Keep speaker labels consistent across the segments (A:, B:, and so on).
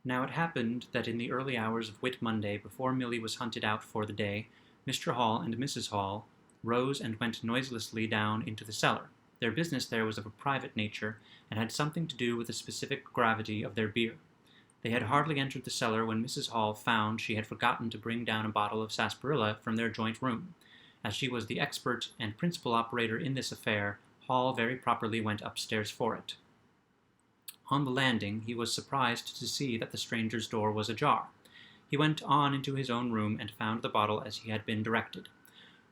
A: Now it happened that in the early hours of Whit Monday, before Milly was hunted out for the day, Mr. Hall and Mrs. Hall rose and went noiselessly down into the cellar. Their business there was of a private nature, and had something to do with the specific gravity of their beer. They had hardly entered the cellar when Mrs. Hall found she had forgotten to bring down a bottle of sarsaparilla from their joint room. As she was the expert and principal operator in this affair, Hall very properly went upstairs for it. On the landing, he was surprised to see that the stranger's door was ajar. He went on into his own room and found the bottle as he had been directed.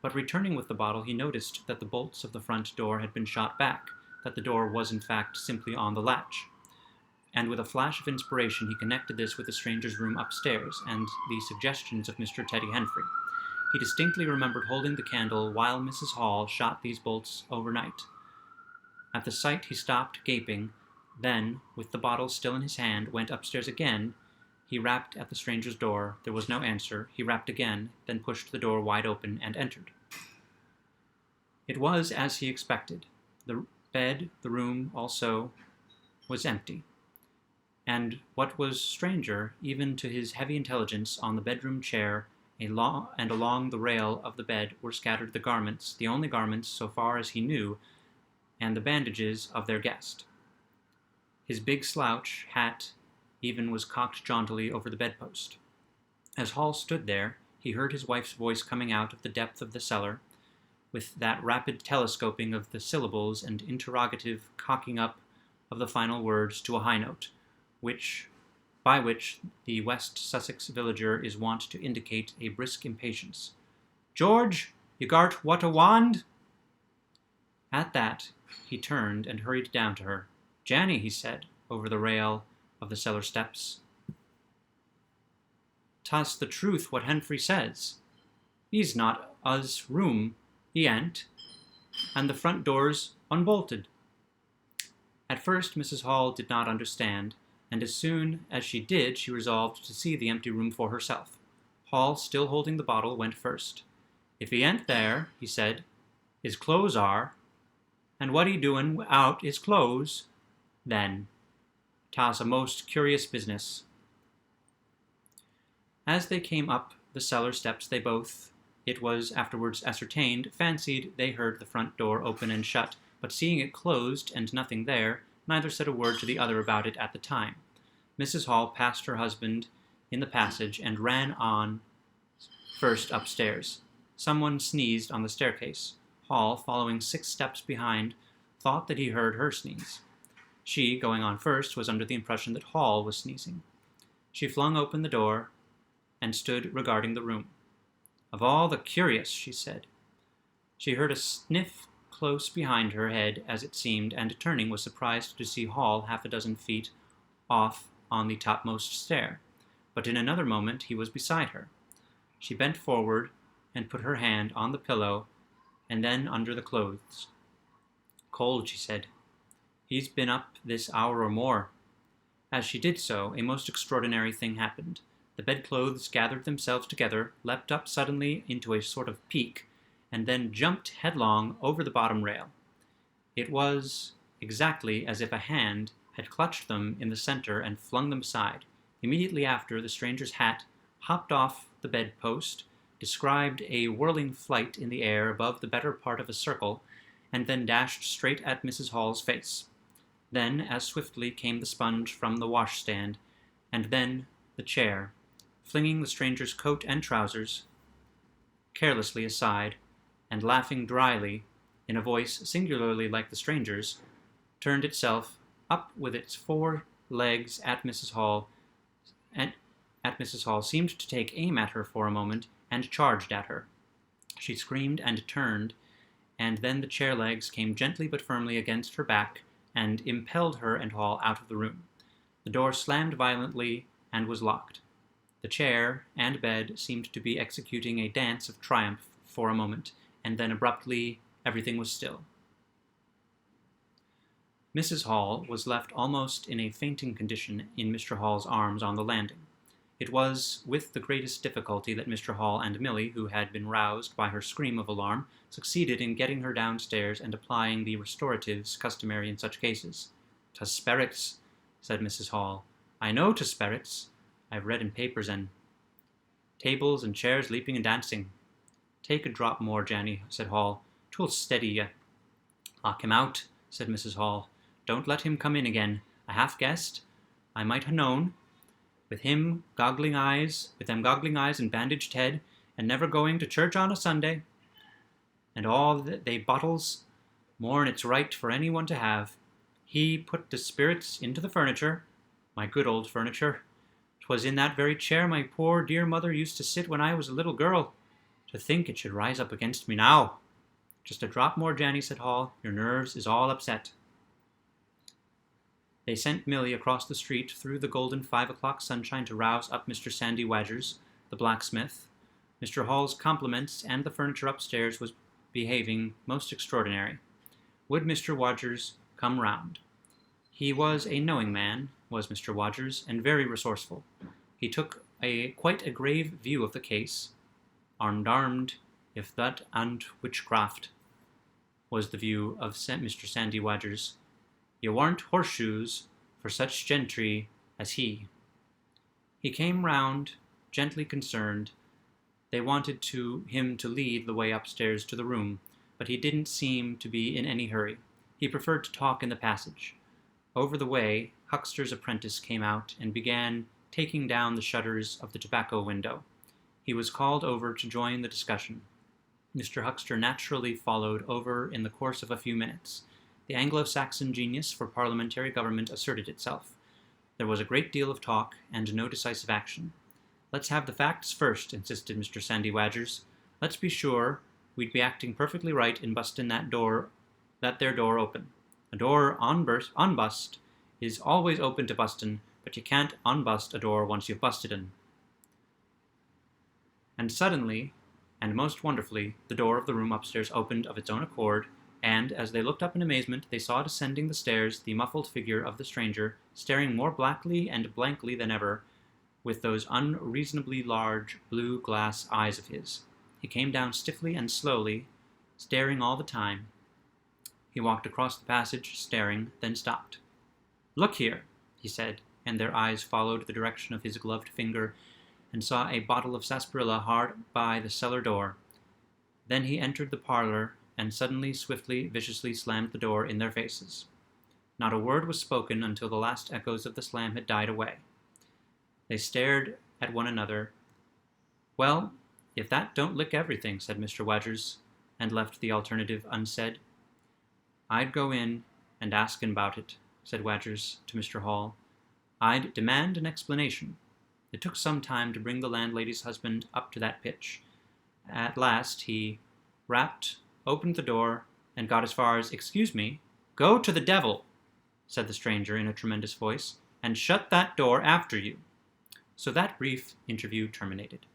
A: But returning with the bottle, he noticed that the bolts of the front door had been shot back, that the door was in fact simply on the latch. And with a flash of inspiration, he connected this with the stranger's room upstairs and the suggestions of Mr. Teddy Henfrey. He distinctly remembered holding the candle while Mrs. Hall shot these bolts overnight. At the sight, he stopped, gaping. Then, with the bottle still in his hand, went upstairs again. He rapped at the stranger's door. There was no answer. He rapped again, then pushed the door wide open and entered. It was as he expected. The bed, the room also, was empty. And what was stranger, even to his heavy intelligence, on the bedroom chair and along the rail of the bed were scattered the garments, the only garments, so far as he knew, and the bandages of their guest. His big slouch hat even was cocked jauntily over the bedpost. As Hall stood there, he heard his wife's voice coming out of the depth of the cellar, with that rapid telescoping of the syllables and interrogative cocking up of the final words to a high note, by which the West Sussex villager is wont to indicate a brisk impatience. "George, you gart what a wand?" At that, he turned and hurried down to her. "Janny," he said, over the rail of the cellar steps, "'tas the truth what Henfrey says. He's not us room, he ain't, and the front door's unbolted." At first Mrs. Hall did not understand, and as soon as she did, she resolved to see the empty room for herself. Hall, still holding the bottle, went first. "If he ain't there," he said, "his clothes are, and what he doin' out his clothes, then? 'Tas a most curious business." As they came up the cellar steps, they both, it was afterwards ascertained, fancied they heard the front door open and shut, but seeing it closed and nothing there, neither said a word to the other about it at the time. Mrs. Hall passed her husband in the passage and ran on first upstairs. Someone sneezed on the staircase. Hall, following 6 steps behind, thought that he heard her sneeze. She, going on first, was under the impression that Hall was sneezing. She flung open the door and stood regarding the room. "Of all the curious," she said. She heard a sniff close behind her head, as it seemed, and turning, was surprised to see Hall 6 feet off on the topmost stair. But in another moment he was beside her. She bent forward and put her hand on the pillow and then under the clothes. "Cold," she said. "He's been up this hour or more." As she did so, a most extraordinary thing happened. The bedclothes gathered themselves together, leapt up suddenly into a sort of peak, and then jumped headlong over the bottom rail. It was exactly as if a hand had clutched them in the center and flung them aside. Immediately after, the stranger's hat hopped off the bedpost, described a whirling flight in the air above the better part of a circle, and then dashed straight at Mrs. Hall's face. Then, as swiftly, came the sponge from the washstand, and then the chair, flinging the stranger's coat and trousers carelessly aside, and laughing dryly, in a voice singularly like the stranger's, turned itself up with its 4 legs at Mrs. Hall, seemed to take aim at her for a moment, and charged at her. She screamed and turned, and then the chair legs came gently but firmly against her back, and impelled her and Hall out of the room. The door slammed violently and was locked. The chair and bed seemed to be executing a dance of triumph for a moment, and then abruptly everything was still. Mrs. Hall was left almost in a fainting condition in Mr. Hall's arms on the landing. It was with the greatest difficulty that Mr. Hall and Milly, who had been roused by her scream of alarm, succeeded in getting her downstairs and applying the restoratives customary in such cases. "'Tas sperrits," said Mrs. Hall. I know 'tis sperrits. I've read in papers and tables and chairs leaping and dancing. Take a drop more, Janny, said Hall. 'Twill steady ye. Lock him out, said Mrs. Hall. Don't let him come in again. I half guessed. I might ha' known. With them goggling eyes and bandaged head, and never going to church on a Sunday, and all they bottles, more'n it's right for any one to have. He put the spirits into the furniture, my good old furniture. 'Twas in that very chair my poor dear mother used to sit when I was a little girl. To think it should rise up against me now. Just a drop more, Janny, said Hall. Your nerves is all upset. They sent Milly across the street through the golden 5 o'clock sunshine to rouse up Mr. Sandy Wadgers, the blacksmith. Mr. Hall's compliments, and the furniture upstairs was behaving most extraordinary. Would Mr. Wadgers come round? He was a knowing man, was Mr. Wadgers, and very resourceful. He took quite a grave view of the case. Armed, if that ant witchcraft, was the view of Mr. Sandy Wadgers. You warn't horseshoes for such gentry as he. He came round, gently concerned. They wanted him to lead the way upstairs to the room, but he didn't seem to be in any hurry. He preferred to talk in the passage. Over the way, Huckster's apprentice came out and began taking down the shutters of the tobacco window. He was called over to join the discussion. Mr. Huckster naturally followed over in the course of a few minutes. The Anglo-Saxon genius for parliamentary government asserted itself. There was a great deal of talk and no decisive action. Let's have the facts first, insisted Mr. Sandy Wadgers. Let's be sure we'd be acting perfectly right in busting that there door open. A door unbust is always open to bustin', but you can't unbust a door once you've busted in. And suddenly, and most wonderfully, the door of the room upstairs opened of its own accord, and, as they looked up in amazement, they saw descending the stairs the muffled figure of the stranger, staring more blackly and blankly than ever, with those unreasonably large blue glass eyes of his. He came down stiffly and slowly, staring all the time. He walked across the passage, staring, then stopped. Look here, he said, and their eyes followed the direction of his gloved finger, and saw a bottle of sarsaparilla hard by the cellar door. Then he entered the parlor, and suddenly, swiftly, viciously slammed the door in their faces. Not a word was spoken until the last echoes of the slam had died away. They stared at one another. Well, if that don't lick everything, said Mr. Wadgers, and left the alternative unsaid. I'd go in and ask him about it, said Wadgers to Mr. Hall. I'd demand an explanation. It took some time to bring the landlady's husband up to that pitch. At last he rapped, opened the door, and got as far as, Excuse me. Go to the devil, said the stranger in a tremendous voice, and shut that door after you. So that brief interview terminated.